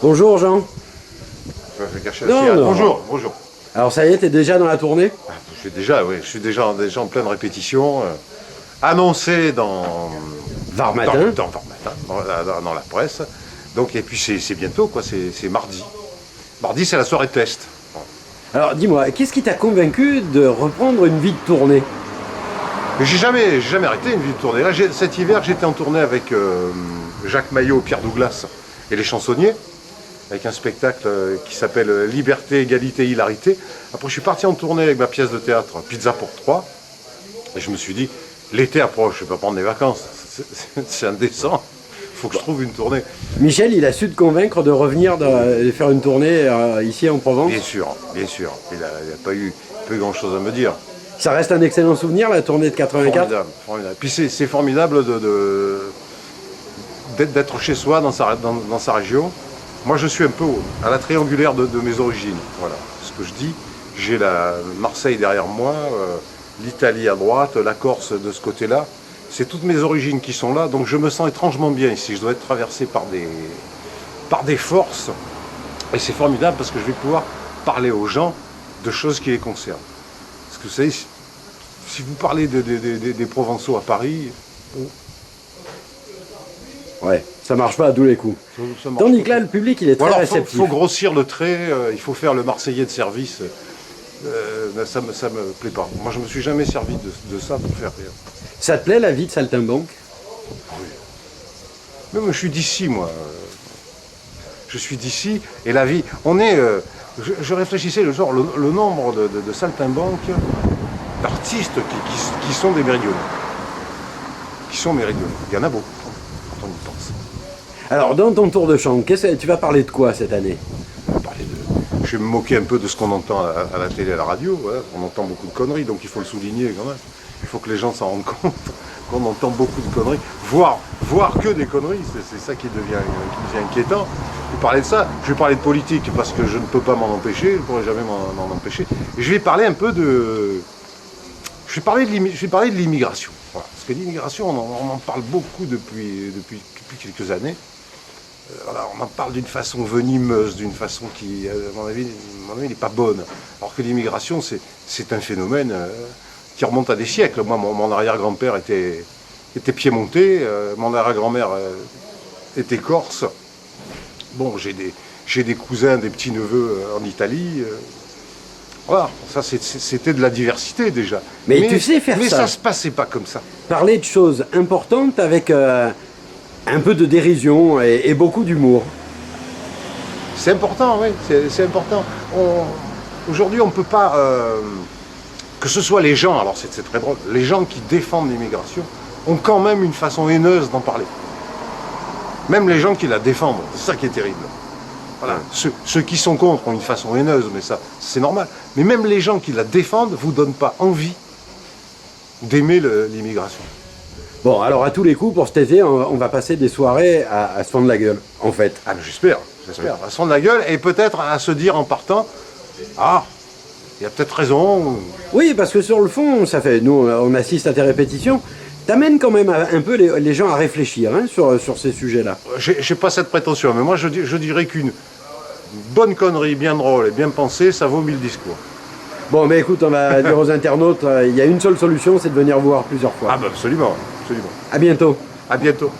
Bonjour Jean. Je vais cacher Non, la cigarette. non. Bonjour, bonjour. Alors ça y est, t'es déjà dans la tournée? Je suis déjà en pleine répétition. Annoncé dans Var Matin. Var Matin, dans la presse. Donc, et puis c'est bientôt, quoi, c'est mardi. Mardi, c'est la soirée de test. Alors dis-moi, qu'est-ce qui t'a convaincu de reprendre une vie de tournée? Mais j'ai jamais arrêté une vie de tournée. Là, cet hiver, j'étais en tournée avec Jacques Maillot, Pierre Douglas et les Chansonniers, avec un spectacle qui s'appelle Liberté, Égalité, Hilarité. Après, je suis parti en tournée avec ma pièce de théâtre Pizza pour 3. Et je me suis dit, l'été approche, je ne vais pas prendre des vacances. C'est indécent. Il faut que je trouve une tournée. Michel, il a su te convaincre de revenir de faire une tournée ici en Provence? Bien sûr, bien sûr. Il n'a pas eu grand-chose à me dire. Ça reste un excellent souvenir, la tournée de 84? Formidable, formidable. Puis c'est formidable d'être chez soi, dans sa région. Moi, je suis un peu à la triangulaire de mes origines. Voilà ce que je dis. J'ai la Marseille derrière moi, l'Italie à droite, la Corse de ce côté-là. C'est toutes mes origines qui sont là, donc je me sens étrangement bien ici. Je dois être traversé par des forces. Et c'est formidable parce que je vais pouvoir parler aux gens de choses qui les concernent. Parce que vous savez, si vous parlez des Provençaux à Paris, Ouais, ça marche pas à tous les coups. ça marche Tandis pas. que là, le public, il est très Voilà, réceptif. faut grossir le trait, il faut faire le Marseillais de service. Ça me plaît pas. Moi, je me suis jamais servi de ça pour faire rire. Ça te plaît, la vie de saltimbanque? Mais moi, je suis d'ici, moi. Je suis d'ici, et la vie... je réfléchissais le jour, le nombre de saltimbanques, d'artistes qui sont des méridionaux. Qui sont méridionaux. Il y en a beaucoup, quand on y pense. Alors, dans ton tour de chant, tu vas parler de quoi cette année? Je vais me moquer un peu de ce qu'on entend à la télé et à la radio. Voilà. On entend beaucoup de conneries, donc il faut le souligner quand même. Il faut que les gens s'en rendent compte qu'on entend beaucoup de conneries, voire que des conneries. C'est ça qui devient inquiétant. Je vais parler de ça. Je vais parler de politique parce que je ne peux pas m'en empêcher. Je ne pourrai jamais m'en empêcher. Et je vais parler un peu de... Je vais parler de l'immigration. Voilà. Parce que l'immigration, on en parle beaucoup depuis quelques années. Voilà, on en parle d'une façon venimeuse, d'une façon qui, à mon avis, n'est pas bonne. Alors que l'immigration, c'est un phénomène qui remonte à des siècles. Moi, mon arrière-grand-père était piémontais, mon arrière-grand-mère était corse. Bon, j'ai des cousins, des petits-neveux en Italie. Voilà, ça c'était de la diversité déjà. Mais tu sais faire ça. Mais ça se passait pas comme ça. Parler de choses importantes avec un peu de dérision et beaucoup d'humour. C'est important, oui, c'est important. Aujourd'hui, on ne peut pas... que ce soit les gens, alors c'est très drôle, les gens qui défendent l'immigration ont quand même une façon haineuse d'en parler. Même les gens qui la défendent, c'est ça qui est terrible. Voilà. Ceux qui sont contre ont une façon haineuse, mais ça, c'est normal. Mais même les gens qui la défendent ne vous donnent pas envie d'aimer l'immigration. Bon, alors à tous les coups, pour cet été, on va passer des soirées à se fendre la gueule, en fait. Ah, mais j'espère. À se rendre la gueule et peut-être à se dire en partant, ah, il y a peut-être raison. Oui, parce que sur le fond, nous, on assiste à tes répétitions, t'amènes quand même un peu les gens à réfléchir hein, sur ces sujets-là. J'ai pas cette prétention, mais moi je dirais qu'une bonne connerie bien drôle et bien pensée, ça vaut 1000 discours. Bon, mais écoute, on va dire aux internautes, il y a une seule solution, c'est de venir voir plusieurs fois. Ah, bah absolument, absolument. À bientôt. À bientôt.